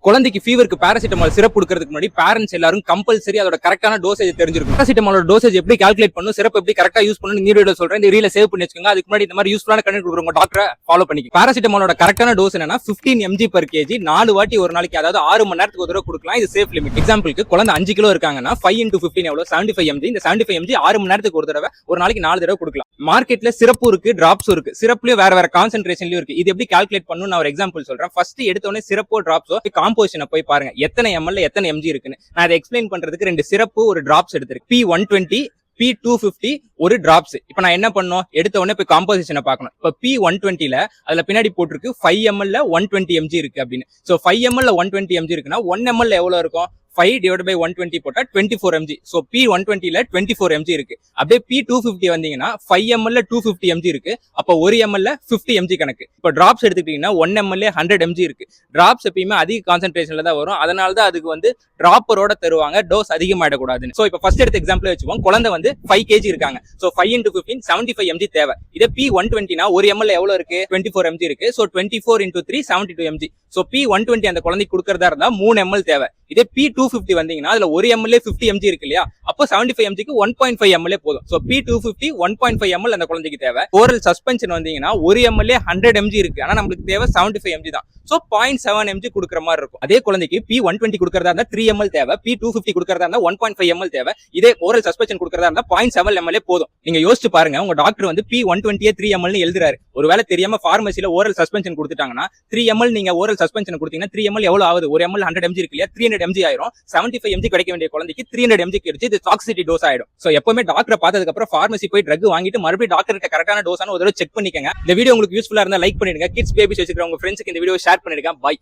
குழந்தைக்கு ஃபீவருக்கு paracetamol syrup கொடுக்கிறதுக்கு முன்னாடி பேரண்ட்ஸ் எல்லாரும் கம்பல்சரி அதோட கரெக்டான டோசேஜ் தெரிஞ்சிருக்கும். பாராசிட்டமாலோட டோசேஜ் எப்படி கால்குலேட் பண்ணணும், சிரப் எப்படி கரெக்டா யூஸ் பண்ணணும் இந்த வீடியோல சொல்றேன். இந்த ரீல சேவ் பண்ணி வச்சுக்கோங்க. அதுக்கு முன்னாடி இந்த மாதிரி யூஸ்ஃபுல்லான கண்டென்ட் கொடுக்குறவங்க டாக்டரை ஃபாலோ பண்ணிக்க. பாராசிட்டமாலோட கரெக்டான டோஸ் என்னன்னா 15 mg per kg 4 வாட்டி ஒரு நாளைக்கு, அதாவது 6 மணி நேரத்துக்கு ஒரு தடவை கொடுக்கலாம். இது சேஃப் லிமிட். எக்ஸாம்பிளுக்கு குழந்தை 5 கிலோ இருக்காங்கன்னா 5 into 15 எவ்வளவு 75 mg. இந்த 75 mg 6 மணி நேரத்துக்கு ஒரு தடவை, ஒரு நாளைக்கு 4 தடவை கொடுக்கலாம். மார்க்கெட்ல சிறப்பு இருக்கு, டிராப்ஸும் இருக்கு. சிறப்புலயும் வேற கான்சென்ட்ரேஷன்லயும் இருக்கு. இது எப்படி கால்குலேட் பண்ணணும் நான் ஒரு எக்ஸாம்பிள் சொல்றேன். ஃபர்ஸ்ட் எடுத்தோடனே சிறப்போ டிராப்ஸோ காம்போசிஷனை போய் பாருங்க, எத்தனை ml எத்தனை mg இருக்குன்னு. நான் அதை எக்ஸ்பிளைன் பண்றதுக்கு 2 சிறப்பு ஒரு டிராப்ஸ் எடுத்திருக்கு. P120 P250 ஒரு டிராப்ஸ். இப்ப நான் என்ன பண்ணோம், எடுத்த உடனே போய் காம்போசிஷனை பார்க்கணும். இப்ப P120ல அதுல பின்னாடி போட்டிருக்கு 5 ml 120 mg இருக்கு அப்படின்னு. சோ 5 ml 120 mg இருக்குன்னா 1 ml எவ்வளவு இருக்கும், 5 divided by 120 போட்டா 24 mg. So P120ல 24 mg இருக்கு. அப்படியே P250 வந்தீங்கன்னா 5 ml 250 mg இருக்கு. அப்ப 1 ml 50 mg கணக்கு. இப்ப டிராப்ஸ் எடுத்துக்கிட்டீங்கன்னா 1 ml 100 mg இருக்கு. டிராப்ஸ் எப்பயுமே அதிக கான்சென்ட்ரேஷன்ல தான் வரும். அதனால தான் அதுக்கு வந்து டிராப்பரோட தருவாங்க, டோஸ் அதிகமாயிடக்கூடாதுன்னு. சோ இப்ப ஃபர்ஸ்ட் எடுத்த எக்ஸாம்பிள் வச்சுப்போம். குழந்தை வந்து 5 kg இருக்காங்க. சோ 5 into 15 75 mg தேவை. இதே P120னா 1 ml எவ்வளவு இருக்கு, 24 mg இருக்கு. So 24 into 3 72 mg. So P120 அந்த குழந்தைக்கு கொடுக்கறதா இருந்தா 3 ml தேவை. இதே P250 வந்தீங்கன்னா அதுல 1 ml 50 mg இருக்கு இல்லையா, அப்போ 75 mg க்கு 1.5 ml போதும். சோ P250 1.5 ml அந்த குழந்தைக்கு தேவை. ஓரல் சஸ்பென்ஷன் வந்தீங்கன்னா 1 ml 100 mg இருக்கு. ஆனா நமக்கு தேவை 75 mg தான். சோ 0.7 mg கொடுக்குற மாதிரி இருக்கும். அதே குழந்தைக்கு P120 கொடுக்கறதா இருந்தா 3 ml தேவை. P250 கொடுக்கறதா இருந்தா 1.5 ml தேவை. இதே ஓரல் சஸ்பென்ஷன் கொடுக்கறதா இருந்தா 0.7 ml போதும். நீங்க யோசிச்சு பாருங்க, உங்க டாக்டர் வந்து P120 3 ml னு எழுதுறாரு. ஒருவேளை தெரியாம பார்மசில ஓரல் சஸ்பென்ஷன் கொடுத்துட்டாங்கன்னா 3 ml நீங்க ஓரல் சஸ்பென்ஷன் கொடுத்தீங்கன்னா 3 ml எவ்வளவு ஆகுது, 1 ml 100 mg இருக்கு இல்லையா, 300 mg ஆயிரும். 75 mg கிடைக்க வேண்டிய குழந்தைக்கு 300 mg கிடைச்சு, இது டாக்ஸிசிட்டி டோஸ் ஆயிடும். சோ எப்பவுமே டாக்டரை பார்த்ததுக்கு அப்புறம் பார்மசி போய் ட்ரக் வாங்கிட்டு மறுபடியும் டாக்டர் கிட்ட கரெக்டான டோஸான ஒரு தடவை செக் பண்ணிக்கங்க. இந்த வீடியோ உங்களுக்கு யூஸ்ஃபுல்லா இருந்தா லைக் பண்ணிடுங்க. கிட்ஸ் பேபிஸ் வச்சுக்கிற உங்க ஃப்ரெண்ட்ஸ்க்கு இந்த வீடியோ ஷேர் பண்ணிடுங்க. பை.